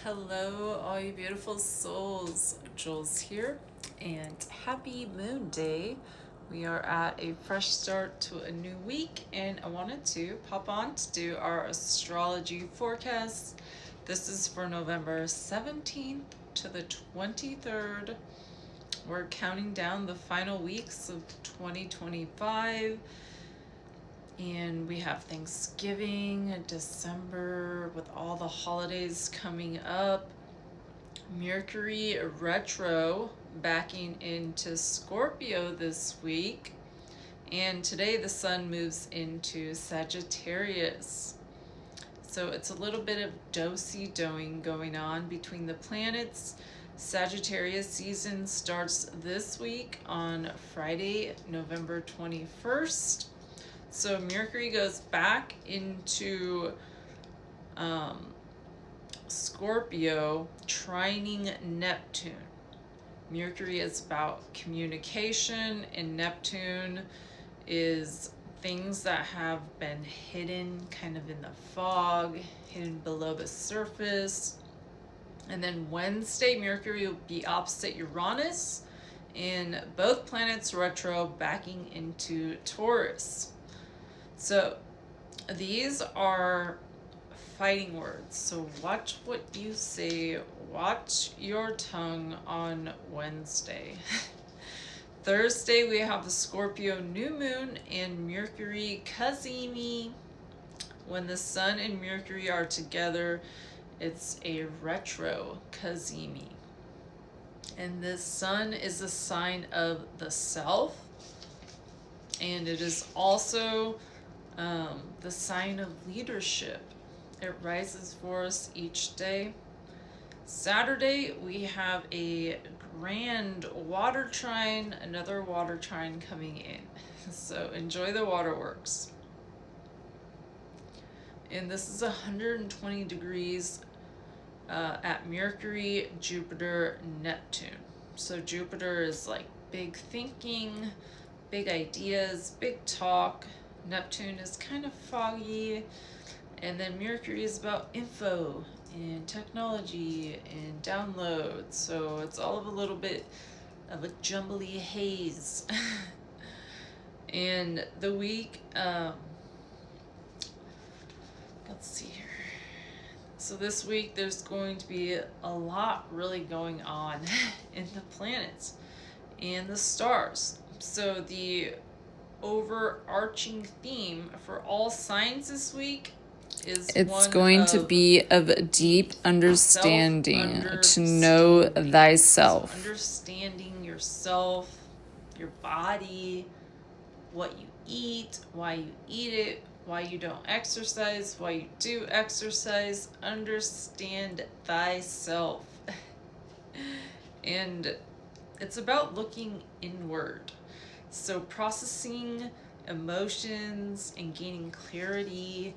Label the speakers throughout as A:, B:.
A: Hello, all you beautiful souls. Jules here, and happy Moon Day. We are at a fresh start to a new week, and I wanted to pop on to do our astrology forecast. This is for November 17th to the 23rd. We're counting down the final weeks of 2025. And we have Thanksgiving, December, with all the holidays coming up. Mercury retro backing into Scorpio this week. And today the sun moves into Sagittarius. So it's a little bit of do-si-doing going on between the planets. Sagittarius season starts this week on Friday, November 21st. So Mercury goes back into Scorpio, trining Neptune. Mercury is about communication, and Neptune is things that have been hidden kind of in the fog, hidden below the surface. And then Wednesday, Mercury will be opposite Uranus, and both planets retro backing into Taurus. So these are fighting words. So watch what you say. Watch your tongue on Wednesday. Thursday, we have the Scorpio new moon and Mercury Kazami. When the sun and Mercury are together, it's a retro Kazami. And the sun is a sign of the self. And it is also the sign of leadership. It rises for us each day. Saturday, we have a grand water trine, another water trine coming in. So enjoy the waterworks. And this is 120 degrees at Mercury, Jupiter, Neptune. So Jupiter is like big thinking, big ideas, big talk. Neptune is kind of foggy, and then Mercury is about info and technology and downloads, so it's all of a little bit of a jumbly haze. And the week, let's see here. So this week there's going to be a lot really going on in the planets and the stars. So the overarching theme for all signs this week is
B: it's going to be of deep understanding to know thyself.
A: So understanding yourself, your body, what you eat, why you eat it, why you don't exercise, why you do exercise. Understand thyself. And it's about looking inward. So processing emotions and gaining clarity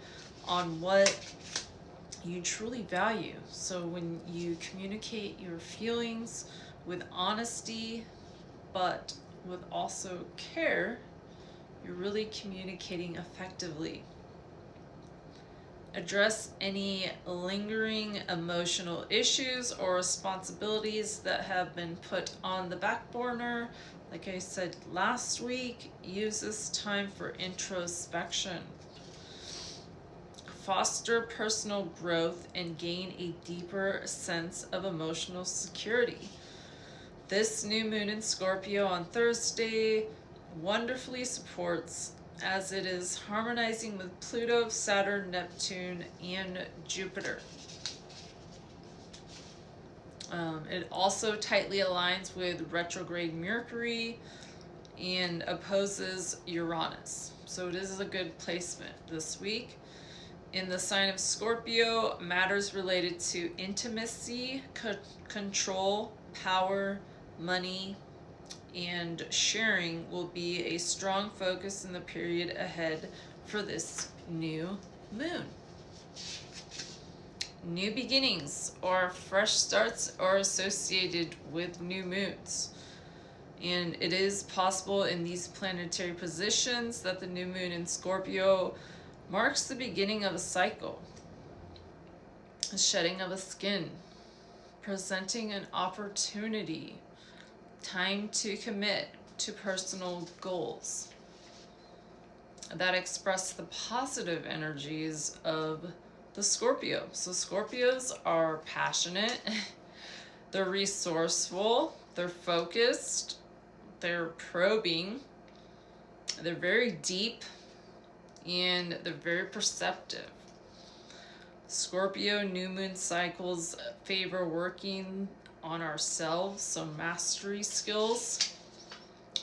A: on what you truly value. So when you communicate your feelings with honesty, but with also care, you're really communicating effectively. Address any lingering emotional issues or responsibilities that have been put on the back burner. Like I said last week, use this time for introspection. Foster personal growth and gain a deeper sense of emotional security. This new moon in Scorpio on Thursday wonderfully supports, as it is harmonizing with Pluto, Saturn, Neptune, and Jupiter. It also tightly aligns with retrograde Mercury and opposes Uranus. So it is a good placement this week. In the sign of Scorpio, matters related to intimacy, control, power, money, and sharing will be a strong focus in the period ahead for this new moon. New beginnings or fresh starts are associated with new moons. And it is possible in these planetary positions that the new moon in Scorpio marks the beginning of a cycle, a shedding of a skin, presenting an opportunity, time to commit to personal goals that express the positive energies of the Scorpio. So Scorpios are passionate, they're resourceful, they're focused, they're probing, they're very deep, and they're very perceptive. Scorpio new moon cycles favor working on ourselves, so mastery skills.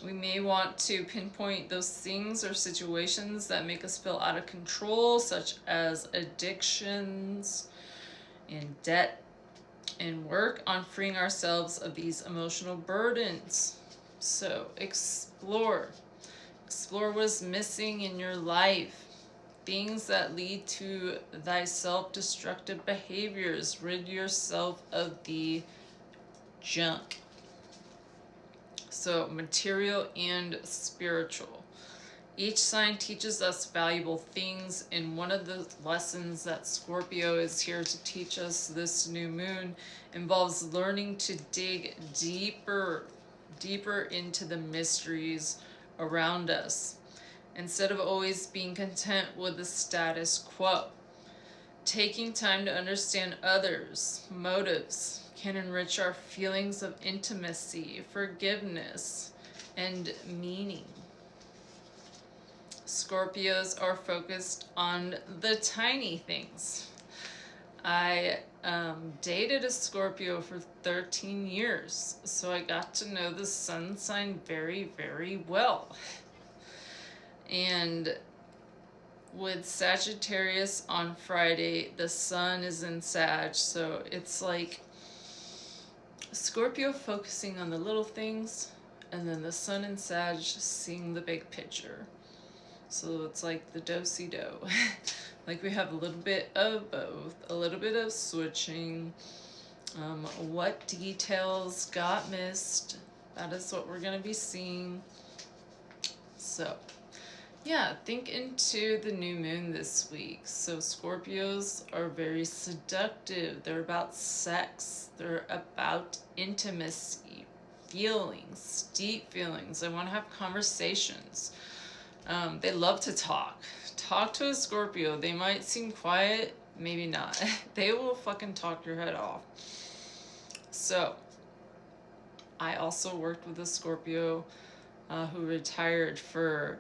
A: We may want to pinpoint those things or situations that make us feel out of control, such as addictions and debt, and work on freeing ourselves of these emotional burdens. So explore what's missing in your life, things that lead to thy self-destructive behaviors. Rid yourself of the junk. So material and spiritual. Each sign teaches us valuable things, and one of the lessons that Scorpio is here to teach us this new moon involves learning to dig deeper into the mysteries around us, instead of always being content with the status quo. Taking time to understand others' motives can enrich our feelings of intimacy, forgiveness, and meaning. Scorpios are focused on the tiny things. I dated a Scorpio for 13 years, so I got to know the sun sign very, very well. And with Sagittarius on Friday, the sun is in Sag, so it's like Scorpio focusing on the little things, and then the sun in Sag seeing the big picture. So it's like the do-si-do. Like we have a little bit of both, a little bit of switching. What details got missed, that is what we're going to be seeing. So yeah, think into the new moon this week. So Scorpios are very seductive. They're about sex. They're about intimacy, feelings, deep feelings. They want to have conversations. They love to talk. Talk to a Scorpio. They might seem quiet, maybe not. They will fucking talk your head off. So I also worked with a Scorpio who retired for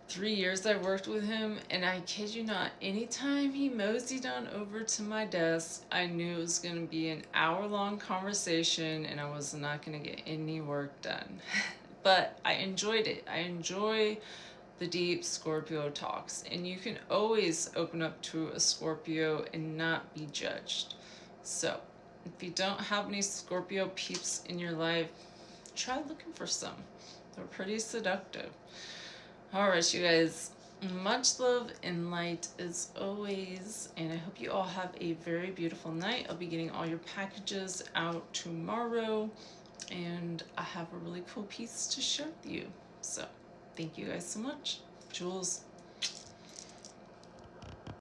A: 3 years. I worked with him, and I kid you not, anytime he moseyed on over to my desk, I knew it was going to be an hour-long conversation, and I was not going to get any work done. But I enjoyed it. I enjoy the deep Scorpio talks, and you can always open up to a Scorpio and not be judged. So if you don't have any Scorpio peeps in your life, try looking for some. They're pretty seductive. Alright, you guys, much love and light as always, and I hope you all have a very beautiful night. I'll be getting all your packages out tomorrow, and I have a really cool piece to share with you. So thank you guys so much. Jules.